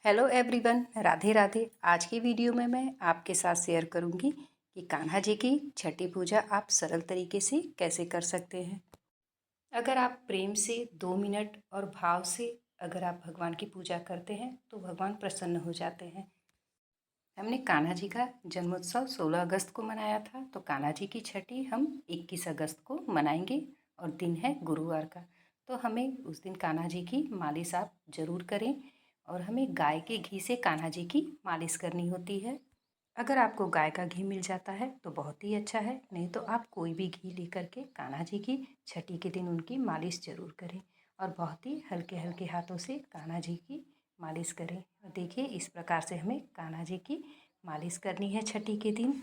Hello everyone, Radhe Radhe. आज की video में मैं आपके साथ शेयर करूंगी कि कान्हा जी की छठी पूजा आप सरल तरीके से कैसे कर सकते हैं। अगर आप प्रेम से 2 मिनट और भाव से अगर आप भगवान की पूजा करते हैं तो भगवान प्रसन्न हो जाते हैं। हमने कान्हा जी का जन्मोत्सव 16 अगस्त को मनाया था, तो कान्हा जी की छठी हम 21 अगस्त को मनाएंगे और दिन है गुरुवार का। तो हमें उस दिन कान्हा जी की मालिश आप ज़रूर करें और हमें गाय के घी से कान्हा जी की मालिश करनी होती है। अगर आपको गाय का घी मिल जाता है तो बहुत ही अच्छा है, नहीं तो आप कोई भी घी लेकर के कान्हा जी की छठी के दिन उनकी मालिश ज़रूर करें और बहुत ही हल्के हल्के हाथों से कान्हा जी की मालिश करें। और देखिए, इस प्रकार से हमें कान्हा जी की मालिश करनी है छठी के दिन।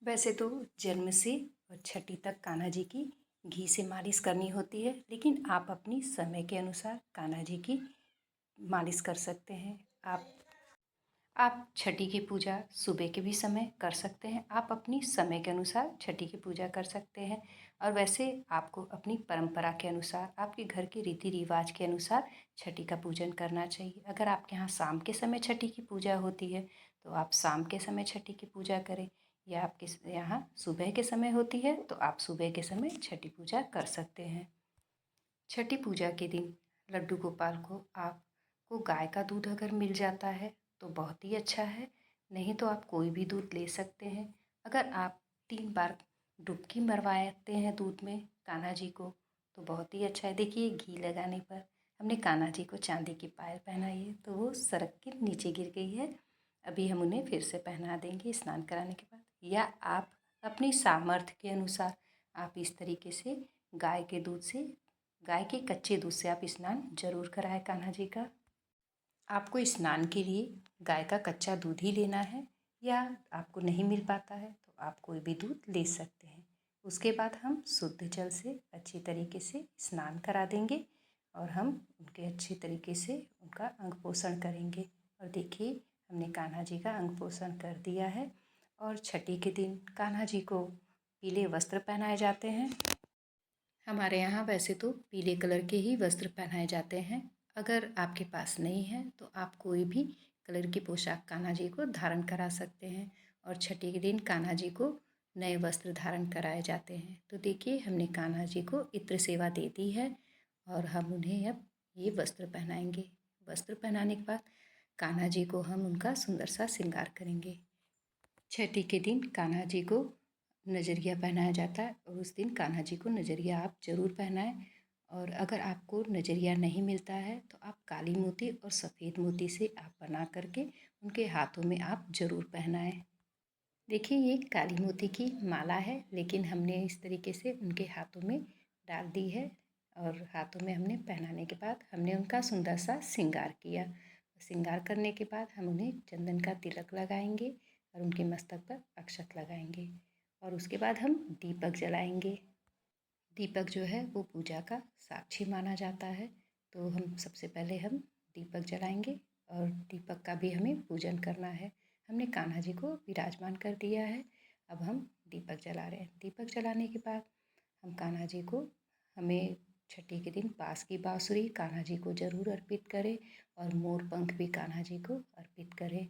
वैसे तो जन्म से और छठी तक कान्हा जी की घी से मालिश करनी होती है, लेकिन आप अपनी समय के अनुसार कान्हा जी की मालिश कर सकते हैं। आप छठी की पूजा सुबह के भी समय कर सकते हैं। आप अपनी समय के अनुसार छठी की पूजा कर सकते हैं। और वैसे आपको अपनी परंपरा के अनुसार, आपके घर के रीति रिवाज के अनुसार छठी का पूजन करना चाहिए। अगर आपके यहाँ शाम के समय छठी की पूजा होती है तो आप शाम के समय छठी की पूजा करें, या आपके यहाँ सुबह के समय होती है तो आप सुबह के समय छठी पूजा कर सकते हैं। छठी पूजा के दिन लड्डू गोपाल को आपको गाय का दूध अगर मिल जाता है तो बहुत ही अच्छा है, नहीं तो आप कोई भी दूध ले सकते हैं। अगर आप 3 बार डुबकी मरवाते हैं दूध में कान्हा जी को तो बहुत ही अच्छा है। देखिए, घी लगाने पर हमने कान्हा जी को चांदी की पायल पहनाई है तो वो सरक के नीचे गिर गई है। अभी हम उन्हें फिर से पहना देंगे स्नान कराने के बाद। या आप अपनी सामर्थ्य के अनुसार आप इस तरीके से गाय के दूध से, गाय के कच्चे दूध से आप स्नान जरूर कराएं कान्हा जी का। आपको स्नान के लिए गाय का कच्चा दूध ही लेना है, या आपको नहीं मिल पाता है तो आप कोई भी दूध ले सकते हैं। उसके बाद हम शुद्ध जल से अच्छी तरीके से स्नान करा देंगे और हम उनके अच्छी तरीके से उनका अंग पोषण करेंगे। और देखिए, हमने कान्हा जी का अंग पोषण कर दिया है। और छठी के दिन कान्हा जी को पीले वस्त्र पहनाए जाते हैं। हमारे यहाँ वैसे तो पीले कलर के ही वस्त्र पहनाए जाते हैं। अगर आपके पास नहीं है तो आप कोई भी कलर की पोशाक कान्हा जी को धारण करा सकते हैं। और छठी के दिन कान्हा जी को नए वस्त्र धारण कराए जाते हैं। तो देखिए, हमने कान्हा जी को इत्र सेवा दे दी है और हम उन्हें अब ये वस्त्र पहनाएंगे। वस्त्र पहनाने के बाद कान्हा जी को हम उनका सुंदर सा श्रृंगार करेंगे। छठी के दिन कान्हा जी को नजरिया पहनाया जाता है और उस दिन कान्हा जी को नजरिया आप ज़रूर पहनाएं। और अगर आपको नजरिया नहीं मिलता है तो आप काली मोती और सफ़ेद मोती से आप बना करके उनके हाथों में आप ज़रूर पहनाएं। देखिए, ये काली मोती की माला है, लेकिन हमने इस तरीके से उनके हाथों में डाल दी है और हाथों में हमने पहनाने के बाद हमने उनका सुंदर सा श्रृंगार किया। श्रृंगार करने के बाद हम उन्हें चंदन का तिलक लगाएंगे और उनके मस्तक पर अक्षत लगाएंगे और उसके बाद हम दीपक जलाएंगे। दीपक जो है वो पूजा का साक्षी माना जाता है, तो हम सबसे पहले हम दीपक जलाएंगे और दीपक का भी हमें पूजन करना है। हमने कान्हा जी को विराजमान कर दिया है, अब हम दीपक जला रहे हैं। दीपक जलाने के बाद हम कान्हा जी को, हमें छठी के दिन बाँस की बाँसुरी कान्हा जी को ज़रूर अर्पित करें और मोर पंख भी कान्हा जी को अर्पित करें।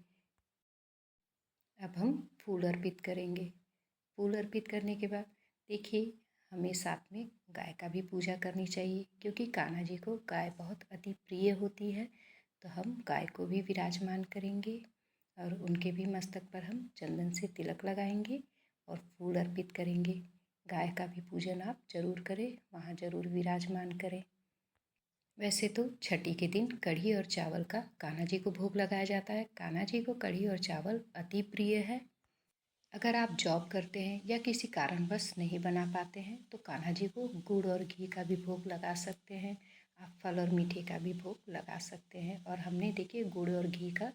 अब हम फूल अर्पित करेंगे। फूल अर्पित करने के बाद देखिए, हमें साथ में गाय का भी पूजा करनी चाहिए, क्योंकि कान्हा जी को गाय बहुत अति प्रिय होती है। तो हम गाय को भी विराजमान करेंगे और उनके भी मस्तक पर हम चंदन से तिलक लगाएंगे और फूल अर्पित करेंगे। गाय का भी पूजन आप जरूर करें, वहाँ जरूर विराजमान करें। वैसे तो छठी के दिन कढ़ी और चावल का कान्हा जी को भोग लगाया जाता है। कान्हा जी को कढ़ी और चावल अति प्रिय है। अगर आप जॉब करते हैं या किसी कारणवश नहीं बना पाते हैं तो कान्हा जी को गुड़ और घी का भी भोग लगा सकते हैं। आप फल और मीठे का भी भोग लगा सकते हैं। और हमने देखिए गुड़ और घी का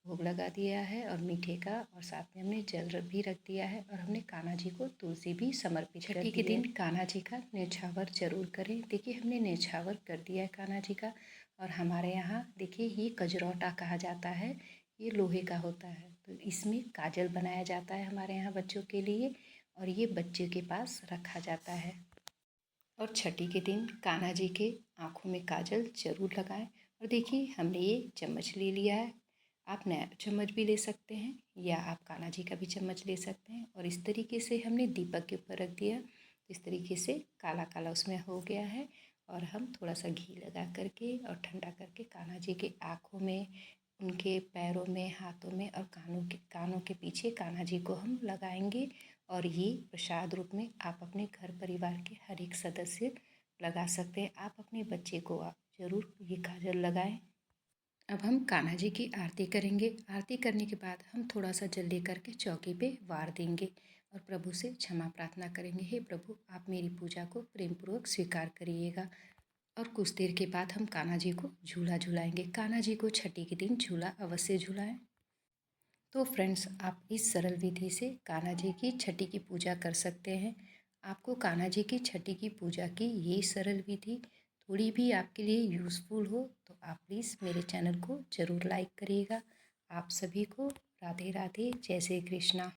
भोग लगा दिया है और मीठे का, और साथ में हमने जल भी रख दिया है और हमने कान्हा जी को तुलसी भी समर्पित कर दी है। छठी के दिन कान्हा जी का न्यौछावर जरूर करें। देखिए, हमने न्यौछावर कर दिया है कान्हा जी का। और हमारे यहाँ देखिए, ये कजरौटा कहा जाता है, ये लोहे का होता है, तो इसमें काजल बनाया जाता है हमारे यहाँ बच्चों के लिए, और ये बच्चे के पास रखा जाता है। और छठी के दिन कान्हा जी के आँखों में काजल जरूर लगाएं और देखिए हमने ये चम्मच ले लिया है। आप नया चम्मच भी ले सकते हैं या आप कान्हा जी का भी चम्मच ले सकते हैं। और इस तरीके से हमने दीपक के ऊपर रख दिया। इस तरीके से काला काला उसमें हो गया है। और हम थोड़ा सा घी लगा करके और ठंडा करके कान्हा जी के आँखों में, उनके पैरों में, हाथों में और कानों के पीछे कान्हा जी को हम लगाएंगे। और ये प्रसाद रूप में आप अपने घर परिवार के हर एक सदस्य लगा सकते हैं। आप अपने बच्चे को आप ज़रूर ये काजल लगाएं। अब हम कान्हा जी की आरती करेंगे। आरती करने के बाद हम थोड़ा सा जल लेकर के चौकी पे वार देंगे और प्रभु से क्षमा प्रार्थना करेंगे। हे प्रभु, आप मेरी पूजा को प्रेम पूर्वक स्वीकार करिएगा। और कुछ देर के बाद हम कान्हा जी को झूला झुलाएंगे। कान्हा जी को छठी के दिन झूला अवश्य झुलाएं। तो फ्रेंड्स, आप इस सरल विधि से कान्हा जी की छठी की पूजा कर सकते हैं। आपको कान्हा जी की छठी की पूजा की ये सरल विधि थोड़ी भी आपके लिए यूज़फुल हो तो आप प्लीज़ मेरे चैनल को ज़रूर लाइक करिएगा। आप सभी को राधे राधे, जय श्री कृष्णा।